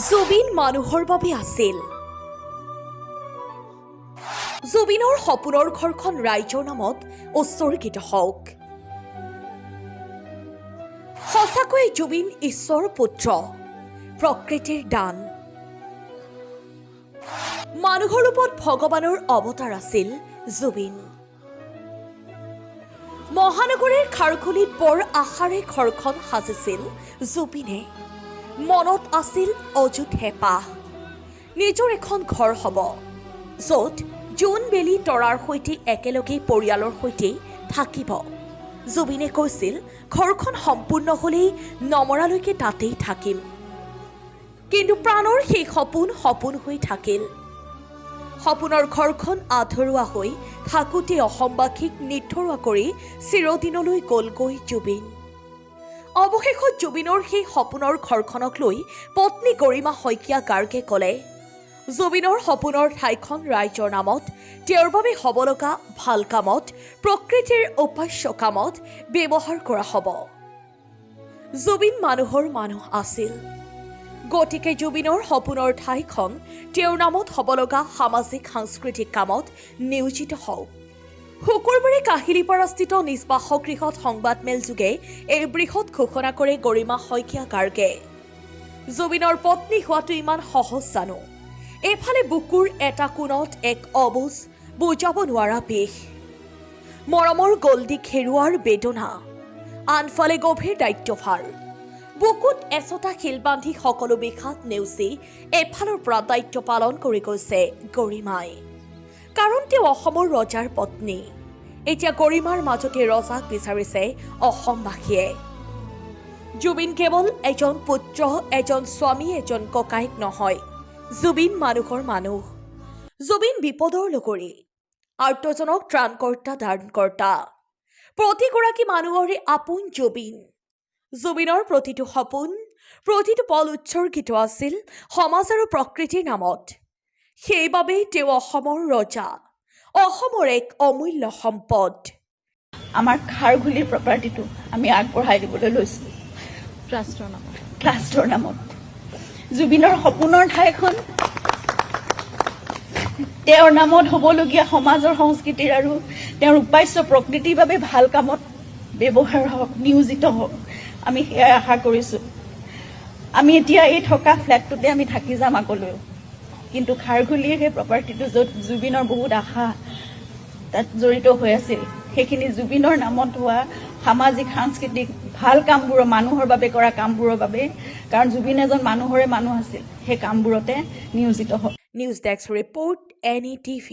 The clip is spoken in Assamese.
জুবিন মানুহৰ বাবে আছিল। জুবিনৰ সপোনৰ ঘৰখন ৰাইজৰ নামত উৎসৰ্গিত হওক। সঁচাকৈ জুবিন ঈশ্বৰ পুত্ৰ, প্ৰকৃতিৰ দান। মানুহৰ ৰূপত ভগৱানৰ অৱতাৰ আছিল জুবিন। মহানগৰীৰ খাৰঘুলিত বৰ আশাৰে ঘৰখন সাজিছিল জুবিনে। মনত আছিল অযুত হেঁপাহ, নিজৰ এখন ঘৰ হ'ব, য'ত জোন বেলি তৰাৰ সৈতে একেলগে পৰিয়ালৰ সৈতে থাকিব। জুবিনে কৈছিল, ঘৰখন সম্পূৰ্ণ হ'লেই নমৰালৈকে তাতেই থাকিম। কিন্তু প্ৰাণৰ সেই সপোন হৈ থাকিল। সপোনৰ ঘৰখন আধৰুৱা হৈ থাকোঁতে অসমবাসীক নিথৰুৱা কৰি চিৰদিনলৈ গ'লগৈ জুবিন। অৱশেষত জুবিনৰ সেই সপোনৰ ঘৰখনক লৈ পত্নী গৰিমা শইকীয়া গাৰ্গে ক'লে, জুবিনৰ সপোনৰ ঠাইখন ৰাইজৰ নামত, তেওঁৰ বাবে হ'ব লগা ভাল কামত, প্ৰকৃতিৰ উপাস্য কামত ব্যৱহাৰ কৰা হ'ব। জুবিন মানুহৰ মানুহ আছিল। গতিকে জুবিনৰ সপোনৰ ঠাইখন তেওঁৰ নামত হ'ব লগা সামাজিক সাংস্কৃতিক কামত নিয়োজিত হওক। শুকুৰবাৰে কাহিলীপাৰাস্থিত নিজ বাসগৃহত সংবাদমেল যোগে এই বৃহৎ ঘোষণা কৰে গৰিমা শইকীয়া গাৰ্গে। জুবিনৰ পত্নী হোৱাটো ইমান সহজ জানো? এফালে বুকুৰ এটা কোণত এক অবুজ, বুজাব নোৱাৰা বিষ, মৰমৰ গল্ডিক হেৰুৱাৰ বেদনা, আনফালে গভীৰ দায়িত্বভাৰ। বুকুত এচটা শিল বান্ধি সকলো বিষাদ নেওচি এফালৰ পৰা দায়িত্ব পালন কৰি গৈছে গৰিমাই। কাৰণ তেওঁ অসমৰ ৰজাৰ পত্নী। এতিয়া গৰিমাৰ মাজতে ৰজাক বিচাৰিছে অসমবাসীয়ে। জুবিন কেৱল এজন পুত্ৰ, এজন স্বামী, এজন ককায়েক নহয়। জুবিন মানুহৰ মানুহ। জুবিন বিপদৰ লগৰী, আৰ্তজনক ত্ৰাণকৰ্তা, দানকৰ্তা। প্ৰতিগৰাকী মানুহৰে আপোন জুবিন। জুবিনৰ প্ৰতিটো সপোন, প্ৰতিটো পল উৎসৰ্গিত আছিল সমাজ আৰু প্ৰকৃতিৰ নামত। সেইবাবেই তেওঁ অসমৰ ৰজা, অসমৰ এক অমূল্য সম্পদ। আমাৰ খাৰঘুলিৰ প্ৰপাৰ্টিটো আমি আগবঢ়াই দিবলৈ লৈছোঁ ট্ৰাষ্টৰ নামত। জুবিনৰ সপোনৰ ঠাইখন তেওঁৰ নামত হ'বলগীয়া সমাজৰ সংস্কৃতিৰ আৰু তেওঁৰ উপাস্য প্ৰকৃতিৰ বাবে ভাল কামত ব্যৱহাৰ হওক, নিয়োজিত হওক, আমি সেয়াই আশা কৰিছোঁ। আমি এতিয়া এই থকা ফ্লেটটোতে আমি থাকি যাম আগলৈও। কিন্তু খাৰঘুলিৰ সেই প্ৰপাৰ্টিটো, য'ত জুবিনৰ বহুত আশা তাত জড়িত হৈ আছিল, সেইখিনি জুবিনৰ নামত হোৱা সামাজিক সাংস্কৃতিক ভাল কামবোৰৰ, মানুহৰ বাবে কৰা কামবোৰৰ বাবে, কাৰণ জুবিন এজন মানুহৰে মানুহ আছিল, সেই কামবোৰতে নিয়োজিত হওক। News desk report, NETV।